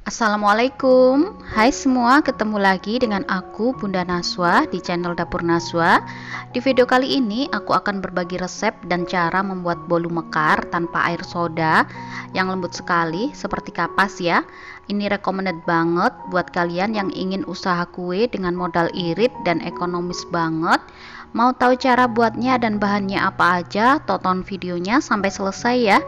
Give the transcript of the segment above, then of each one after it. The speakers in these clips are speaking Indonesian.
Assalamualaikum, hai semua, ketemu lagi dengan aku Bunda Naswa di channel Dapur Naswa. Di video kali ini aku akan berbagi resep dan cara membuat bolu mekar tanpa air soda yang lembut sekali seperti kapas ya. Ini recommended banget buat kalian yang ingin usaha kue dengan modal irit dan ekonomis banget. Mau tahu cara buatnya dan bahannya apa aja? Tonton videonya sampai selesai ya.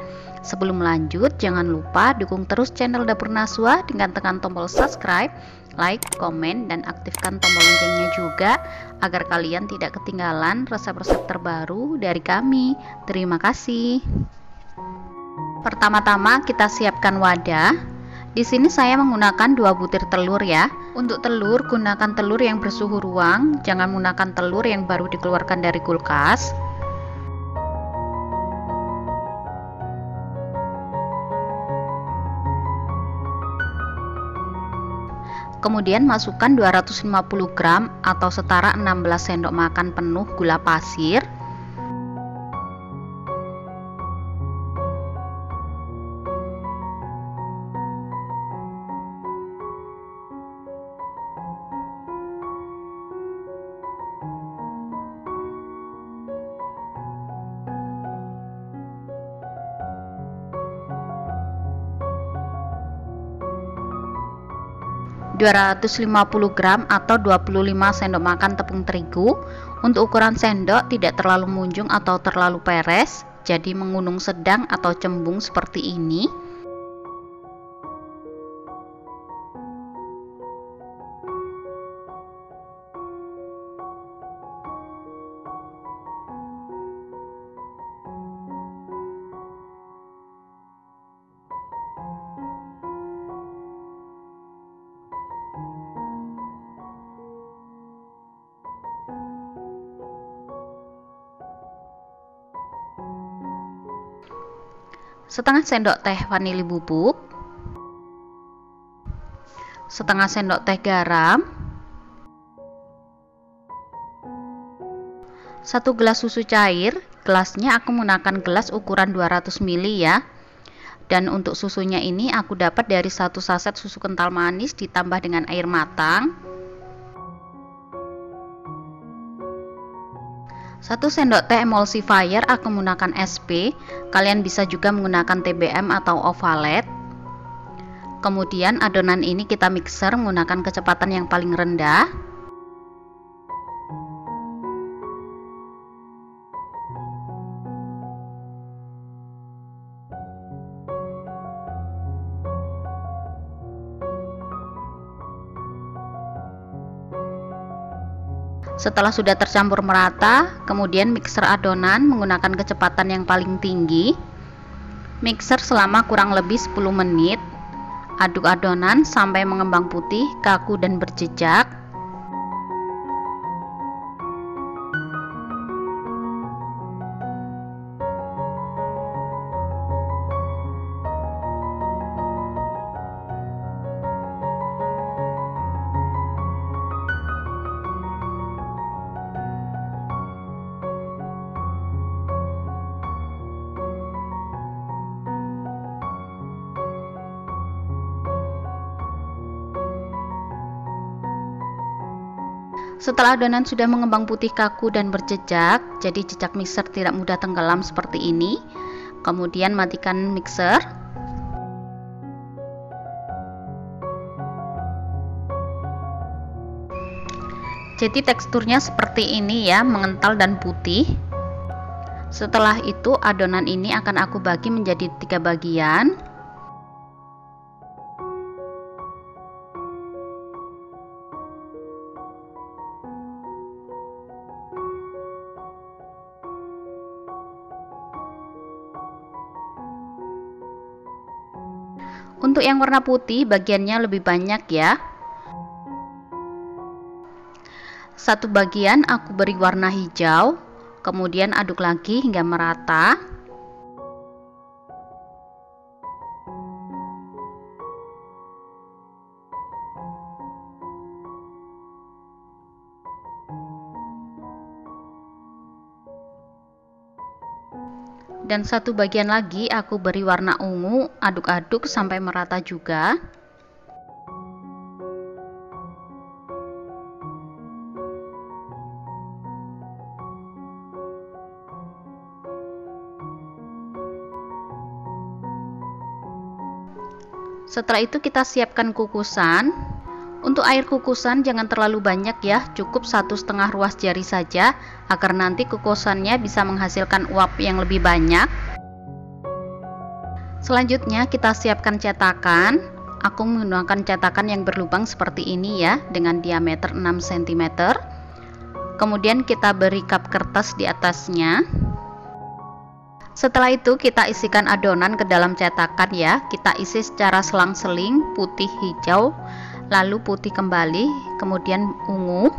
Sebelum lanjut, jangan lupa dukung terus channel Dapur Naswa dengan tekan tombol subscribe, like, komen, dan aktifkan tombol loncengnya juga agar kalian tidak ketinggalan resep-resep terbaru dari kami. Terima kasih. Pertama-tama kita siapkan wadah. Di sini saya menggunakan 2 butir telur ya. Untuk telur, gunakan telur yang bersuhu ruang, jangan menggunakan telur yang baru dikeluarkan dari kulkas. Kemudian masukkan 250 gram atau setara 16 sendok makan penuh gula pasir. ...250 gram atau 25 sendok makan tepung terigu. Untuk ukuran sendok tidak terlalu munjung atau terlalu peres, jadi mengunung sedang atau cembung seperti ini. Setengah sendok teh vanili bubuk, setengah sendok teh garam, 1 gelas susu cair. Gelasnya aku menggunakan gelas ukuran 200 ml ya. Dan untuk susunya ini aku dapat dari 1 saset susu kental manis ditambah dengan air matang. 1 sendok teh emulsifier, aku menggunakan SP. Kalian bisa juga menggunakan TBM atau ovalet. Kemudian adonan ini kita mixer menggunakan kecepatan yang paling rendah. Setelah sudah tercampur merata, kemudian mixer adonan menggunakan kecepatan yang paling tinggi. Mixer selama kurang lebih 10 menit. Aduk adonan sampai mengembang putih, kaku dan berjejak. Setelah adonan sudah mengembang putih, kaku dan berjejak, jadi jejak mixer tidak mudah tenggelam seperti ini. Kemudian matikan mixer. Jadi teksturnya seperti ini ya, mengental dan putih. Setelah itu adonan ini akan aku bagi menjadi 3 bagian. Untuk yang warna putih bagiannya lebih banyak ya. 1 bagian aku beri warna hijau, kemudian aduk lagi hingga merata. Dan 1 bagian lagi aku beri warna ungu, aduk-aduk sampai merata juga. Setelah itu kita siapkan kukusan. Untuk air kukusan jangan terlalu banyak ya, cukup 1,5 ruas jari saja agar nanti kukusannya bisa menghasilkan uap yang lebih banyak. Selanjutnya kita siapkan cetakan. Aku menggunakan cetakan yang berlubang seperti ini ya, dengan diameter 6 cm. Kemudian kita beri kap kertas di atasnya. Setelah itu kita isikan adonan ke dalam cetakan ya. Kita isi secara selang-seling, putih, hijau, lalu putih kembali, kemudian ungu.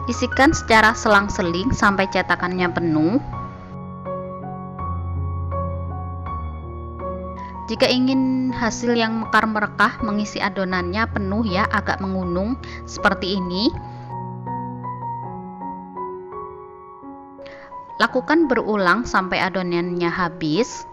Isikan secara selang-seling sampai cetakannya penuh. Jika ingin hasil yang mekar merekah, mengisi adonannya penuh ya, agak mengunung seperti ini. Lakukan berulang sampai adonannya habis.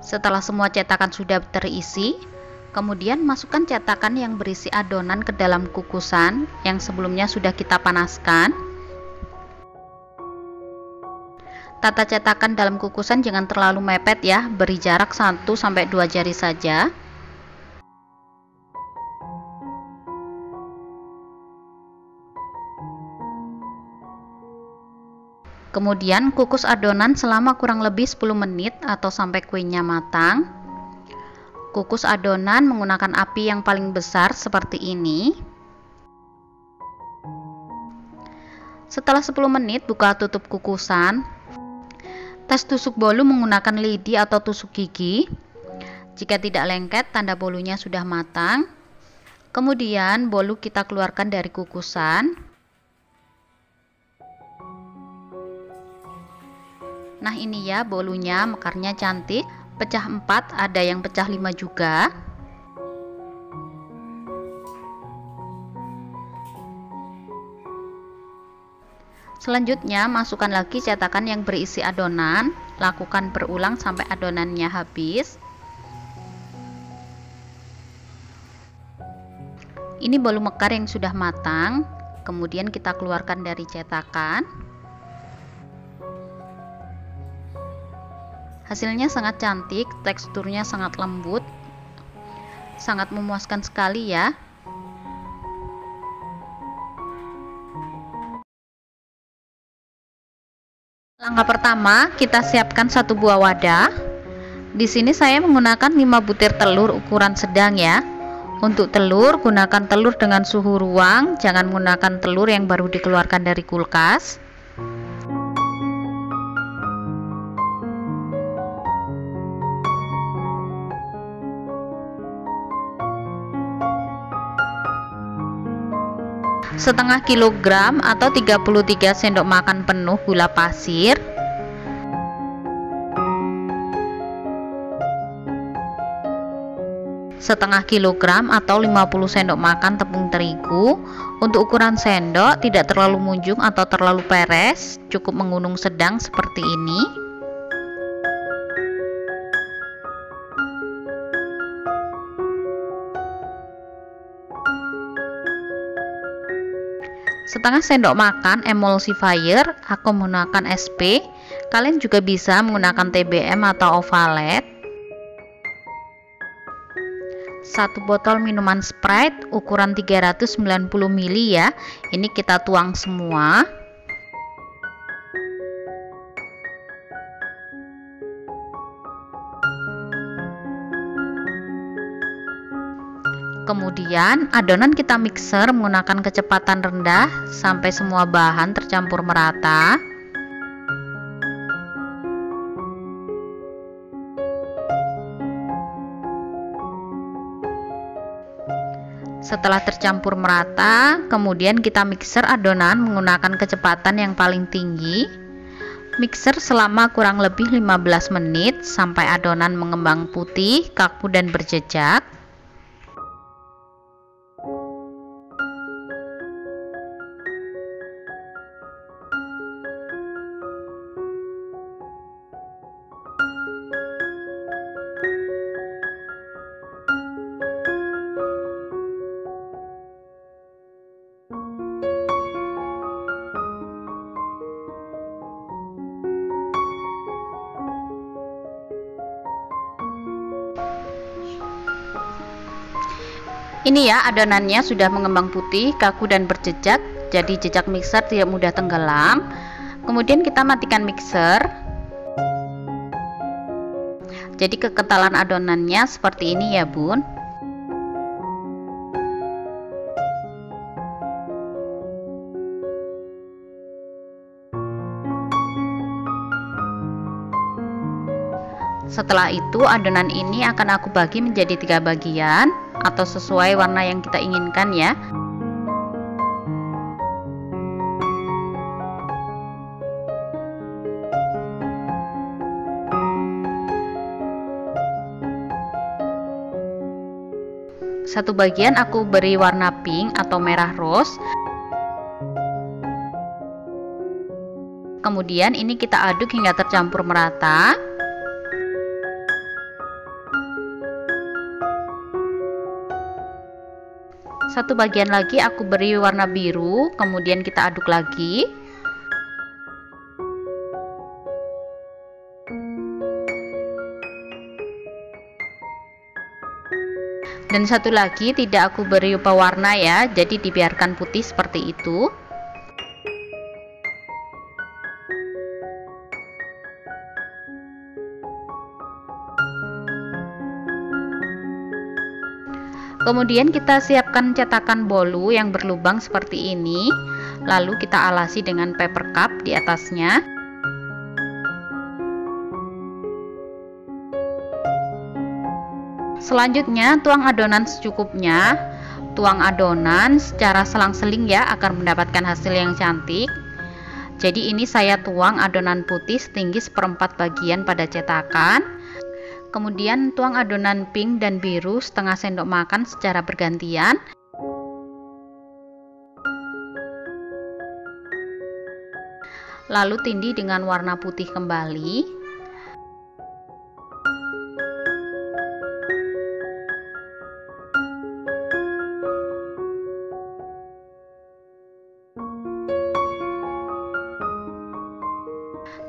Setelah semua cetakan sudah terisi, kemudian masukkan cetakan yang berisi adonan ke dalam kukusan yang sebelumnya sudah kita panaskan. Tata cetakan dalam kukusan jangan terlalu mepet ya, beri jarak 1-2 jari saja. Kemudian kukus adonan selama kurang lebih 10 menit atau sampai kuenya matang. Kukus adonan menggunakan api yang paling besar seperti ini. Setelah 10 menit buka tutup kukusan. Tes tusuk bolu menggunakan lidi atau tusuk gigi. Jika tidak lengket, tanda bolunya sudah matang. Kemudian bolu kita keluarkan dari kukusan. Nah ini ya bolunya, mekarnya cantik, pecah 4, ada yang pecah 5 juga. Selanjutnya masukkan lagi cetakan yang berisi adonan, lakukan berulang sampai adonannya habis. Ini bolu mekar yang sudah matang, kemudian kita keluarkan dari cetakan. Hasilnya sangat cantik, teksturnya sangat lembut, sangat memuaskan sekali ya. Langkah pertama, kita siapkan 1 buah wadah. Di sini saya menggunakan 5 butir telur ukuran sedang ya. Untuk telur, gunakan telur dengan suhu ruang, jangan menggunakan telur yang baru dikeluarkan dari kulkas. Setengah kilogram atau 33 sendok makan penuh gula pasir, setengah kilogram atau 50 sendok makan tepung terigu. Untuk ukuran sendok tidak terlalu munjung atau terlalu peres, cukup mengunung sedang seperti ini. Setengah sendok makan emulsifier, aku menggunakan SP. Kalian juga bisa menggunakan TBM atau Ovalet. 1 botol minuman Sprite ukuran 390 ml ya. Ini kita tuang semua. Kemudian adonan kita mixer menggunakan kecepatan rendah sampai semua bahan tercampur merata. Setelah tercampur merata, kemudian kita mixer adonan menggunakan kecepatan yang paling tinggi. Mixer selama kurang lebih 15 menit sampai adonan mengembang putih, kaku dan berjejak. Ini ya, adonannya sudah mengembang putih, kaku dan berjejak, jadi jejak mixer tidak mudah tenggelam. Kemudian kita matikan mixer. Jadi kekentalan adonannya seperti ini ya bun. Setelah itu adonan ini akan aku bagi menjadi 3 bagian atau sesuai warna yang kita inginkan ya. Satu bagian aku beri warna pink atau merah rose. Kemudian ini kita aduk hingga tercampur merata. Satu bagian lagi aku beri warna biru, kemudian kita aduk lagi. Dan satu lagi tidak aku beri pewarna ya, jadi dibiarkan putih seperti itu. Kemudian kita siapkan cetakan bolu yang berlubang seperti ini, lalu kita alasi dengan paper cup di atasnya. Selanjutnya tuang adonan secukupnya. Tuang adonan secara selang-seling ya, agar mendapatkan hasil yang cantik. Jadi ini saya tuang adonan putih setinggi 1/4 bagian pada cetakan. Kemudian tuang adonan pink dan biru setengah sendok makan secara bergantian. Lalu tindih dengan warna putih kembali.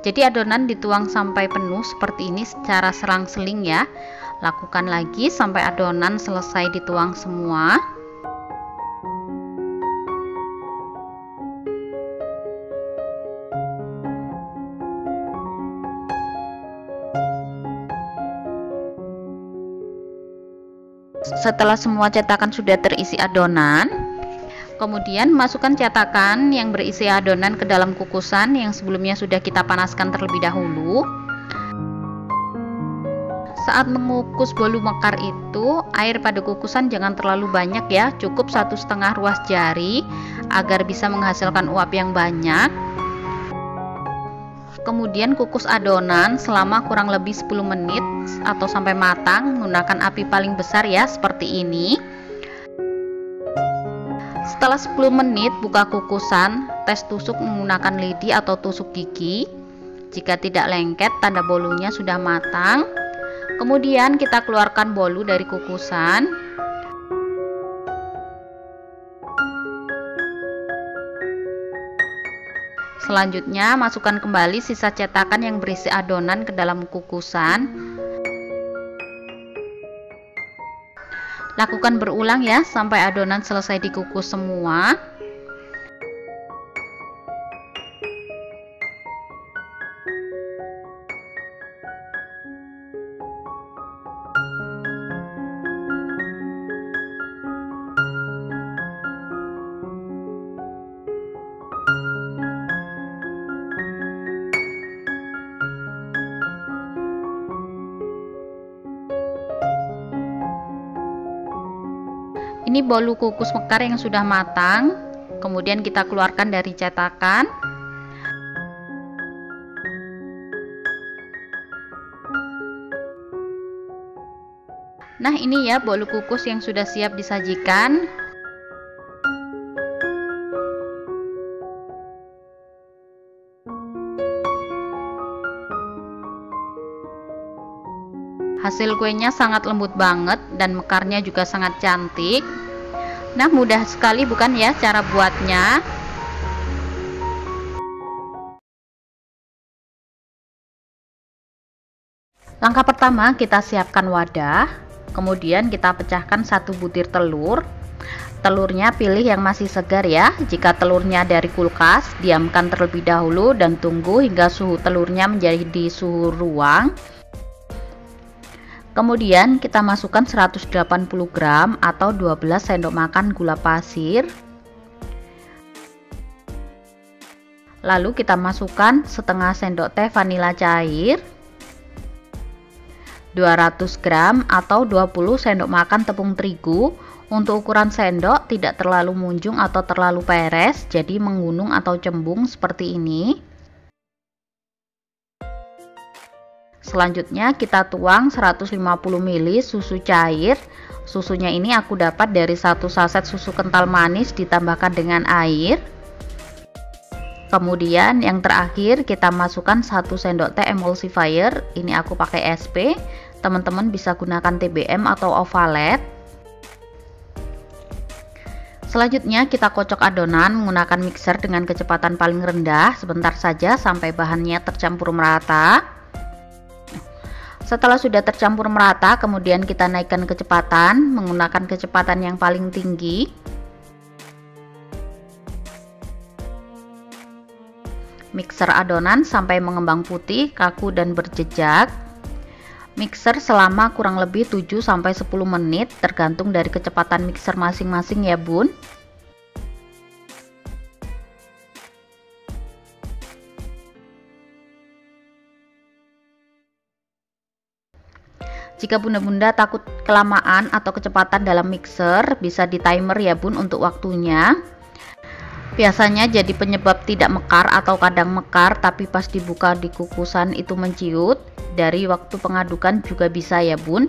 Jadi adonan dituang sampai penuh seperti ini secara selang-seling ya. Lakukan lagi sampai adonan selesai dituang semua. Setelah semua cetakan sudah terisi adonan, kemudian masukkan cetakan yang berisi adonan ke dalam kukusan yang sebelumnya sudah kita panaskan terlebih dahulu. Saat mengukus bolu mekar itu, air pada kukusan jangan terlalu banyak ya, cukup 1,5 ruas jari agar bisa menghasilkan uap yang banyak. Kemudian kukus adonan selama kurang lebih 10 menit atau sampai matang menggunakan api paling besar ya, seperti ini. Setelah 10 menit buka kukusan, tes tusuk menggunakan lidi atau tusuk gigi. Jika tidak lengket, tanda bolunya sudah matang. Kemudian kita keluarkan bolu dari kukusan. Selanjutnya masukkan kembali sisa cetakan yang berisi adonan ke dalam kukusan. Lakukan berulang ya sampai adonan selesai dikukus semua. Ini bolu kukus mekar yang sudah matang. Kemudian kita keluarkan dari cetakan. Nah, ini ya bolu kukus yang sudah siap disajikan. Hasil kuenya sangat lembut banget dan mekarnya juga sangat cantik. Nah, mudah sekali bukan ya cara buatnya? Langkah pertama, kita siapkan wadah. Kemudian kita pecahkan 1 butir telur. Telurnya pilih yang masih segar ya. Jika telurnya dari kulkas, diamkan terlebih dahulu dan tunggu hingga suhu telurnya menjadi suhu ruang. Kemudian kita masukkan 180 gram atau 12 sendok makan gula pasir. Lalu kita masukkan setengah sendok teh vanila cair, 200 gram atau 20 sendok makan tepung terigu. Untuk ukuran sendok tidak terlalu munjung atau terlalu peres, jadi menggunung atau cembung seperti ini. Selanjutnya kita tuang 150 ml susu cair. Susunya ini aku dapat dari 1 saset susu kental manis ditambahkan dengan air. Kemudian yang terakhir kita masukkan 1 sendok teh emulsifier. Ini aku pakai SP. Teman-teman bisa gunakan TBM atau ovalet. Selanjutnya kita kocok adonan menggunakan mixer dengan kecepatan paling rendah sebentar saja sampai bahannya tercampur merata. Setelah sudah tercampur merata, kemudian kita naikkan kecepatan menggunakan kecepatan yang paling tinggi. Mixer adonan sampai mengembang putih, kaku dan berjejak. Mixer selama kurang lebih 7-10 menit tergantung dari kecepatan mixer masing-masing ya bun. Jika bunda-bunda takut kelamaan atau kecepatan dalam mixer, bisa di timer ya bun untuk waktunya. Biasanya jadi penyebab tidak mekar atau kadang mekar, tapi pas dibuka di kukusan itu menciut. Dari waktu pengadukan juga bisa ya bun.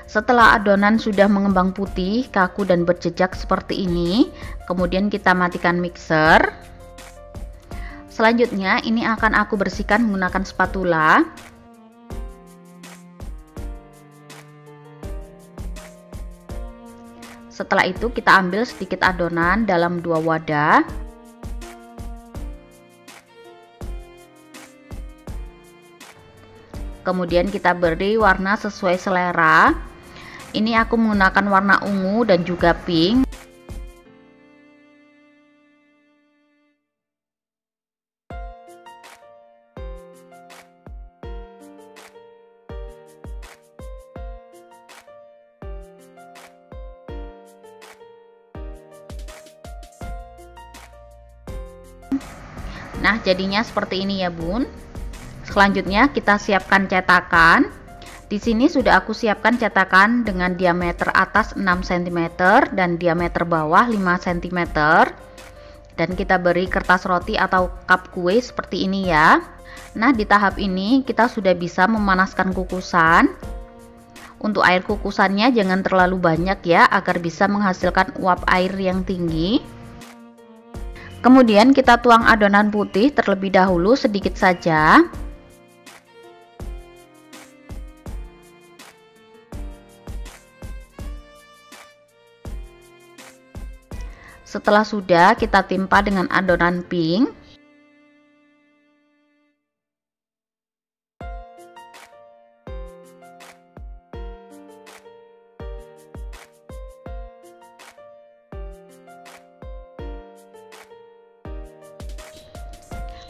Setelah adonan sudah mengembang putih, kaku dan berjejak seperti ini, kemudian kita matikan mixer. Selanjutnya ini akan aku bersihkan menggunakan spatula. Setelah itu kita ambil sedikit adonan dalam 2 wadah. Kemudian kita beri warna sesuai selera. Ini aku menggunakan warna ungu dan juga pink. Nah, jadinya seperti ini ya bun. Selanjutnya kita siapkan cetakan. Di sini sudah aku siapkan cetakan dengan diameter atas 6 cm dan diameter bawah 5 cm. Dan kita beri kertas roti atau cup kue seperti ini ya. Nah, di tahap ini kita sudah bisa memanaskan kukusan. Untuk air kukusannya jangan terlalu banyak ya, agar bisa menghasilkan uap air yang tinggi. Kemudian kita tuang adonan putih terlebih dahulu sedikit saja. Setelah sudah, kita timpa dengan adonan pink.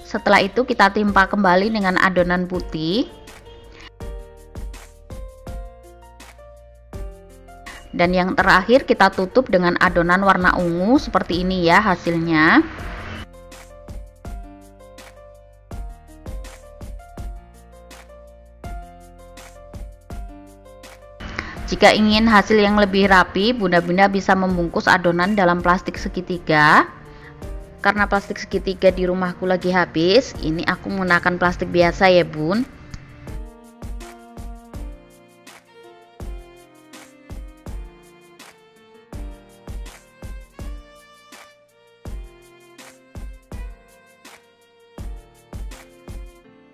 Setelah itu kita timpa kembali dengan adonan putih. Dan yang terakhir kita tutup dengan adonan warna ungu seperti ini ya hasilnya. Jika ingin hasil yang lebih rapi, bunda-bunda bisa membungkus adonan dalam plastik segitiga. Karena plastik segitiga di rumahku lagi habis, ini aku menggunakan plastik biasa ya bun.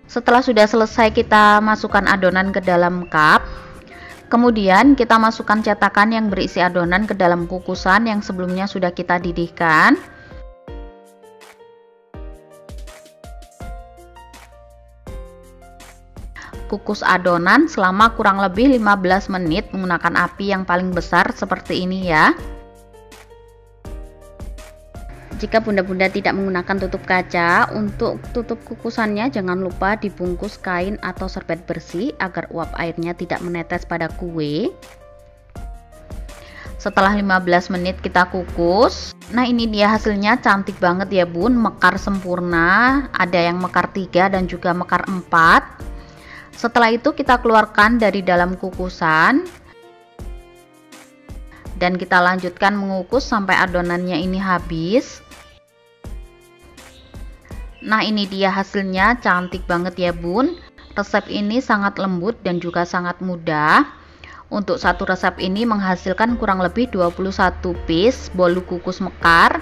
Setelah sudah selesai, kita masukkan adonan ke dalam cup. Kemudian kita masukkan cetakan yang berisi adonan ke dalam kukusan yang sebelumnya sudah kita didihkan. kukus adonan selama kurang lebih 15 menit menggunakan api yang paling besar seperti ini ya. Jika bunda-bunda tidak menggunakan tutup kaca, untuk tutup kukusannya jangan lupa dibungkus kain atau serbet bersih agar uap airnya tidak menetes pada kue. Setelah 15 menit kita kukus. Nah, ini dia hasilnya, cantik banget ya bun, mekar sempurna. Ada yang mekar 3 dan juga mekar 4. Setelah itu kita keluarkan dari dalam kukusan dan kita lanjutkan mengukus sampai adonannya ini habis. Nah, ini dia hasilnya, cantik banget ya bun. Resep ini sangat lembut dan juga sangat mudah. Untuk satu resep ini menghasilkan kurang lebih 21 piece bolu kukus mekar.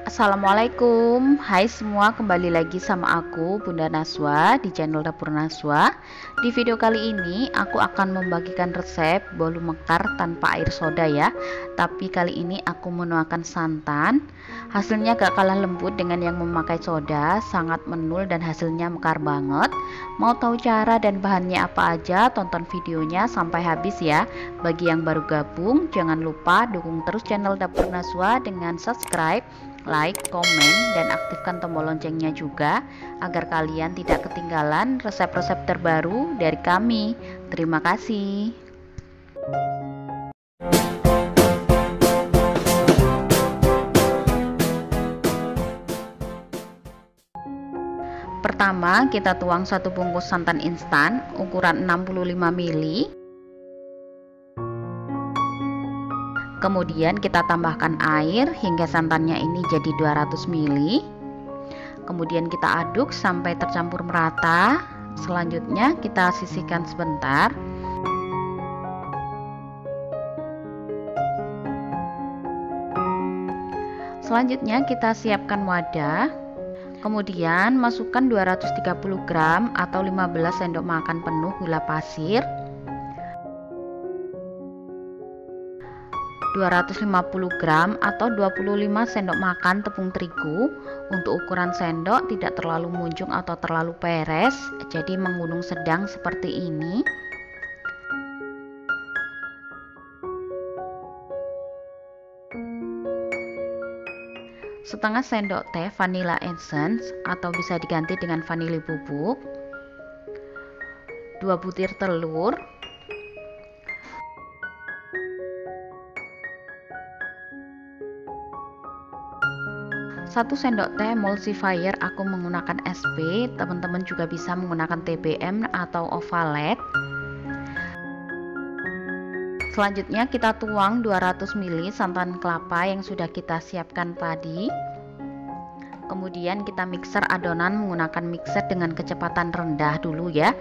Assalamualaikum, hai semua, kembali lagi sama aku Bunda Naswa di channel Dapur Naswa. Di video kali ini aku akan membagikan resep bolu mekar tanpa air soda ya. Tapi kali ini aku menuangkan santan. Hasilnya gak kalah lembut dengan yang memakai soda, sangat menul dan hasilnya mekar banget. Mau tahu cara dan bahannya apa aja, tonton videonya sampai habis ya. Bagi yang baru gabung, jangan lupa dukung terus channel Dapur Naswa dengan subscribe, like, komen, dan aktifkan tombol loncengnya juga agar kalian tidak ketinggalan resep-resep terbaru dari kami. Terima kasih. Pertama, kita tuang 1 bungkus santan instan ukuran 65 ml. Kemudian kita tambahkan air hingga santannya ini jadi 200 ml. Kemudian kita aduk sampai tercampur merata. Selanjutnya kita sisihkan sebentar. Selanjutnya kita siapkan wadah. Kemudian masukkan 230 gram atau 15 sendok makan penuh gula pasir, 250 gram atau 25 sendok makan tepung terigu. Untuk ukuran sendok tidak terlalu munjung atau terlalu peres, jadi menggunung sedang seperti ini. Setengah sendok teh vanilla essence atau bisa diganti dengan vanili bubuk, 2 butir telur, 1 sendok teh emulsifier, aku menggunakan SP, teman-teman juga bisa menggunakan TBM atau Ovalet. Selanjutnya kita tuang 200 ml santan kelapa yang sudah kita siapkan tadi. Kemudian kita mixer adonan menggunakan mixer dengan kecepatan rendah dulu ya.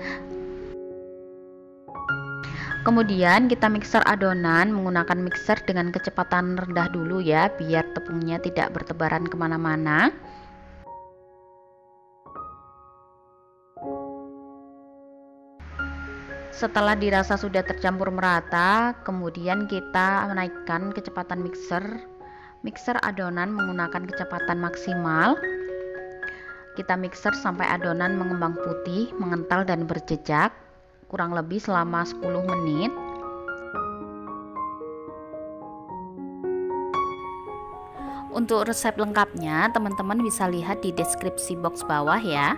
Kemudian kita mixer adonan menggunakan mixer dengan kecepatan rendah dulu ya, biar tepungnya tidak bertebaran kemana-mana. Setelah dirasa sudah tercampur merata, kemudian kita menaikkan kecepatan mixer adonan menggunakan kecepatan maksimal. Kita mixer sampai adonan mengembang putih, mengental dan berjejak, kurang lebih selama 10 menit. Untuk resep lengkapnya teman-teman bisa lihat di deskripsi box bawah ya.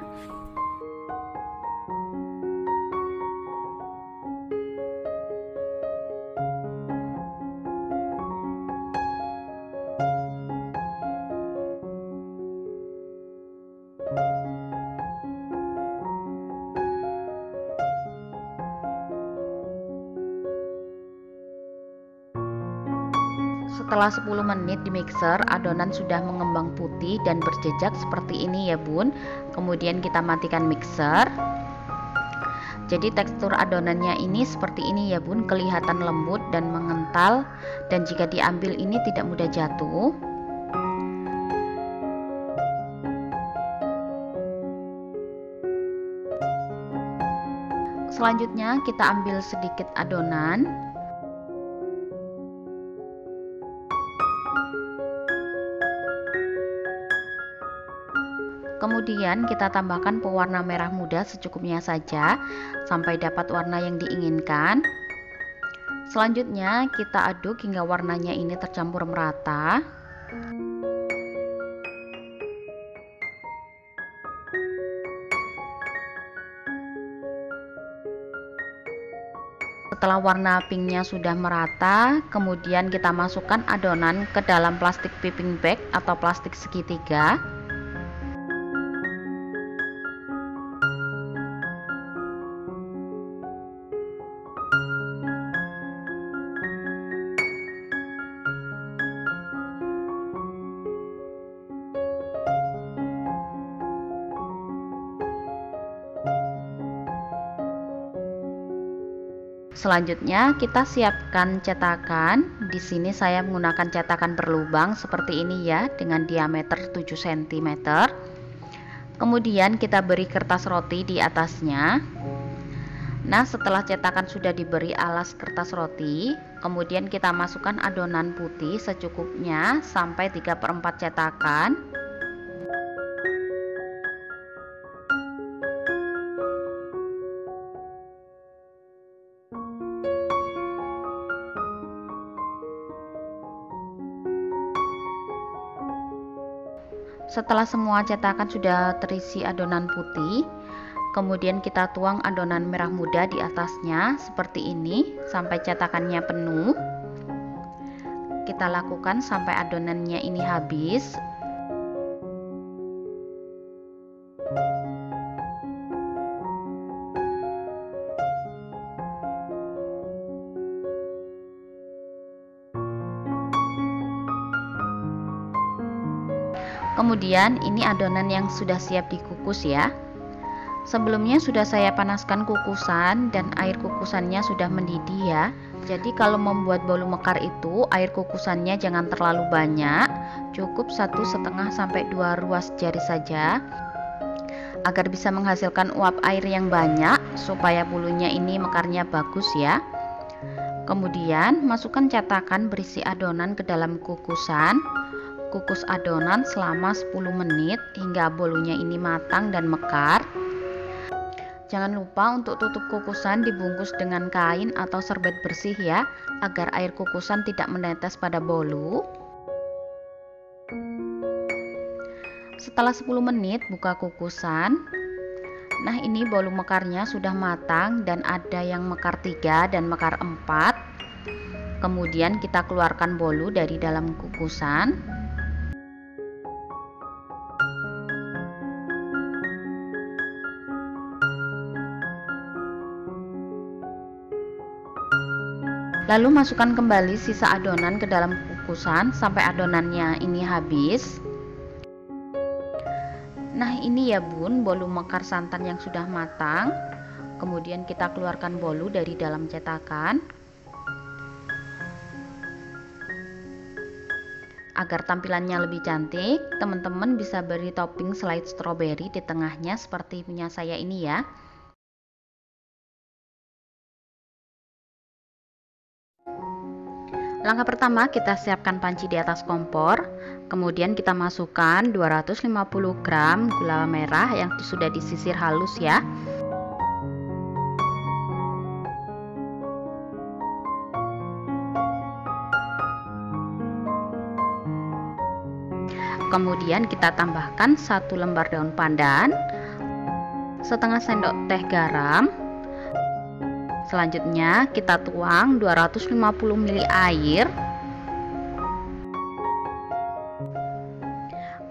Setelah 10 menit di mixer, adonan sudah mengembang putih dan berjejak seperti ini ya bun. Kemudian kita matikan mixer. Jadi tekstur adonannya ini seperti ini ya bun, kelihatan lembut dan mengental, dan jika diambil ini tidak mudah jatuh. Selanjutnya kita ambil sedikit adonan. Kemudian kita tambahkan pewarna merah muda secukupnya saja sampai dapat warna yang diinginkan. Selanjutnya kita aduk hingga warnanya ini tercampur merata. Setelah warna pinknya sudah merata, kemudian kita masukkan adonan ke dalam plastik piping bag atau plastik segitiga. Selanjutnya kita siapkan cetakan. Di sini saya menggunakan cetakan berlubang seperti ini ya, dengan diameter 7 cm. Kemudian kita beri kertas roti di atasnya. Nah, setelah cetakan sudah diberi alas kertas roti, kemudian kita masukkan adonan putih secukupnya sampai 3/4 cetakan. Setelah semua cetakan sudah terisi adonan putih, kemudian kita tuang adonan merah muda di atasnya seperti ini sampai cetakannya penuh. Kita lakukan sampai adonannya ini habis. Kemudian ini adonan yang sudah siap dikukus ya. Sebelumnya sudah saya panaskan kukusan dan air kukusannya sudah mendidih ya. Jadi kalau membuat bolu mekar itu air kukusannya jangan terlalu banyak, cukup 1,5 sampai 2 ruas jari saja, agar bisa menghasilkan uap air yang banyak supaya bolunya ini mekarnya bagus ya. Kemudian masukkan cetakan berisi adonan ke dalam kukusan. Kukus adonan selama 10 menit hingga bolunya ini matang dan mekar. Jangan lupa untuk tutup kukusan dibungkus dengan kain atau serbet bersih ya, agar air kukusan tidak menetes pada bolu. Setelah 10 menit buka kukusan. Nah, ini bolu mekarnya sudah matang dan ada yang mekar 3 dan mekar 4. Kemudian kita keluarkan bolu dari dalam kukusan. Lalu masukkan kembali sisa adonan ke dalam kukusan sampai adonannya ini habis. Nah, ini ya Bun, bolu mekar santan yang sudah matang. Kemudian kita keluarkan bolu dari dalam cetakan. Agar tampilannya lebih cantik, teman-teman bisa beri topping selai stroberi di tengahnya seperti punya saya ini ya. Langkah pertama, kita siapkan panci di atas kompor. Kemudian kita masukkan 250 gram gula merah yang sudah disisir halus ya. Kemudian kita tambahkan 1 lembar daun pandan, setengah sendok teh garam. Selanjutnya kita tuang 250 ml air.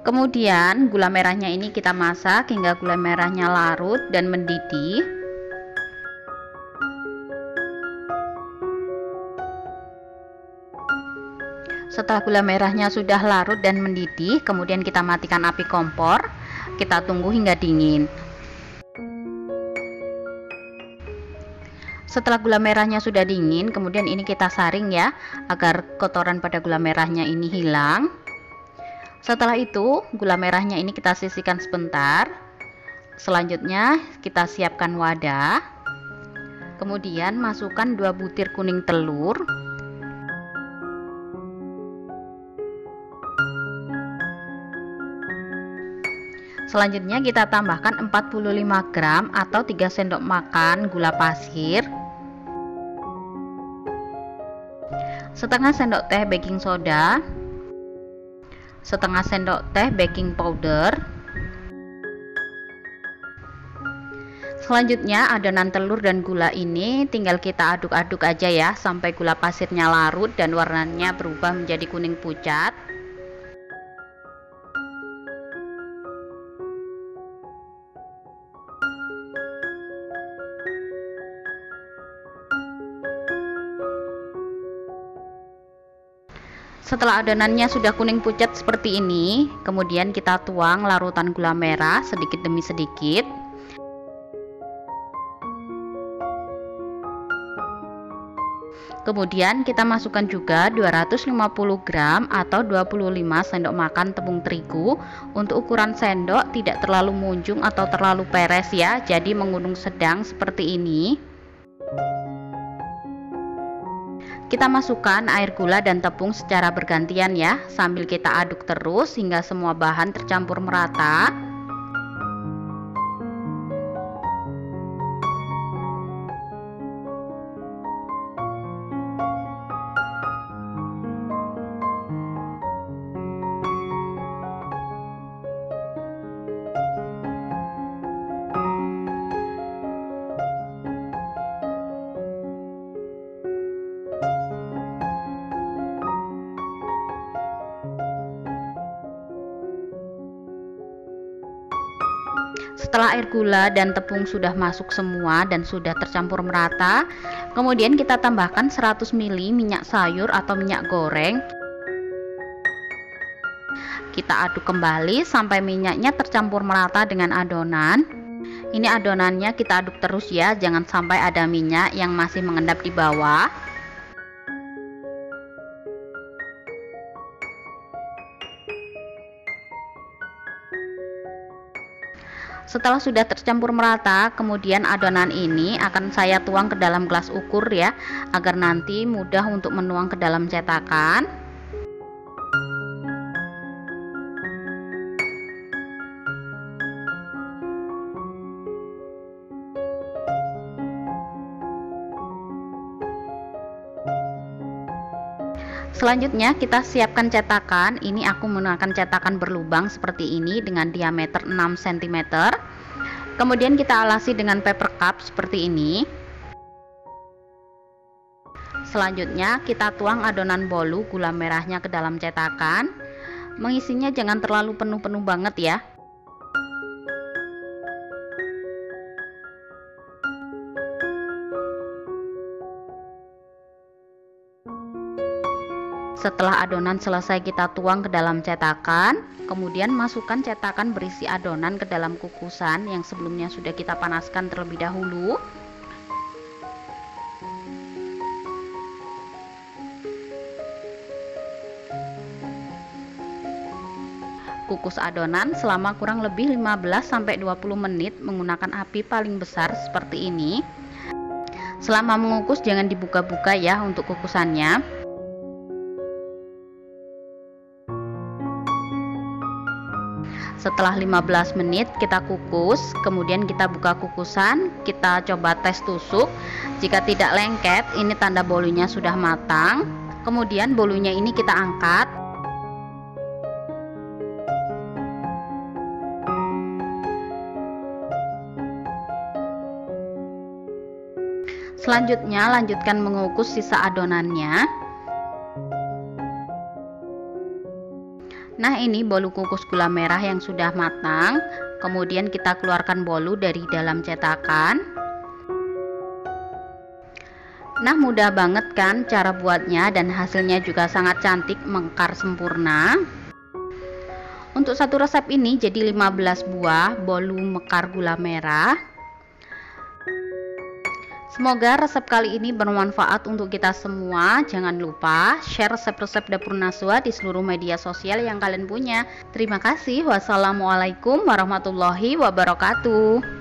Kemudian gula merahnya ini kita masak hingga gula merahnya larut dan mendidih. Setelah gula merahnya sudah larut dan mendidih, kemudian kita matikan api kompor. Kita tunggu hingga dingin. Setelah gula merahnya sudah dingin, kemudian ini kita saring ya, agar kotoran pada gula merahnya ini hilang. Setelah itu, gula merahnya ini kita sisihkan sebentar. Selanjutnya, kita siapkan wadah. Kemudian masukkan 2 butir kuning telur. Selanjutnya kita tambahkan 45 gram atau 3 sendok makan gula pasir, setengah sendok teh baking soda, setengah sendok teh baking powder. Selanjutnya adonan telur dan gula ini tinggal kita aduk-aduk aja ya sampai gula pasirnya larut dan warnanya berubah menjadi kuning pucat. Setelah adonannya sudah kuning pucat seperti ini, kemudian kita tuang larutan gula merah sedikit demi sedikit. Kemudian kita masukkan juga 250 gram atau 25 sendok makan tepung terigu. Untuk ukuran sendok tidak terlalu munjung atau terlalu peres ya, jadi mengunung sedang seperti ini. Kita masukkan air gula dan tepung secara bergantian ya, sambil kita aduk terus hingga semua bahan tercampur merata. Setelah air gula dan tepung sudah masuk semua dan sudah tercampur merata, kemudian kita tambahkan 100 ml minyak sayur atau minyak goreng. Kita aduk kembali sampai minyaknya tercampur merata dengan adonan. Ini adonannya kita aduk terus ya, jangan sampai ada minyak yang masih mengendap di bawah. Setelah sudah tercampur merata, kemudian adonan ini akan saya tuang ke dalam gelas ukur ya, agar nanti mudah untuk menuang ke dalam cetakan. Selanjutnya kita siapkan cetakan. Ini aku menggunakan cetakan berlubang seperti ini dengan diameter 6 cm. Kemudian kita alasi dengan paper cup seperti ini. Selanjutnya kita tuang adonan bolu gula merahnya ke dalam cetakan. Mengisinya jangan terlalu penuh-penuh banget ya. Setelah adonan selesai kita tuang ke dalam cetakan, kemudian masukkan cetakan berisi adonan ke dalam kukusan yang sebelumnya sudah kita panaskan terlebih dahulu. Kukus adonan selama kurang lebih 15-20 menit menggunakan api paling besar seperti ini. Selama mengukus jangan dibuka-buka ya untuk kukusannya. Setelah 15 menit kita kukus, kemudian kita buka kukusan, kita coba tes tusuk. Jika tidak lengket, ini tanda bolunya sudah matang. Kemudian bolunya ini kita angkat. Selanjutnya lanjutkan mengukus sisa adonannya. Nah, ini bolu kukus gula merah yang sudah matang. Kemudian kita keluarkan bolu dari dalam cetakan. Nah, mudah banget kan cara buatnya dan hasilnya juga sangat cantik, mekar sempurna. Untuk satu resep ini jadi 15 buah bolu mekar gula merah. Semoga resep kali ini bermanfaat untuk kita semua. Jangan lupa share resep-resep dapur Naswa di seluruh media sosial yang kalian punya. Terima kasih. Wassalamualaikum warahmatullahi wabarakatuh.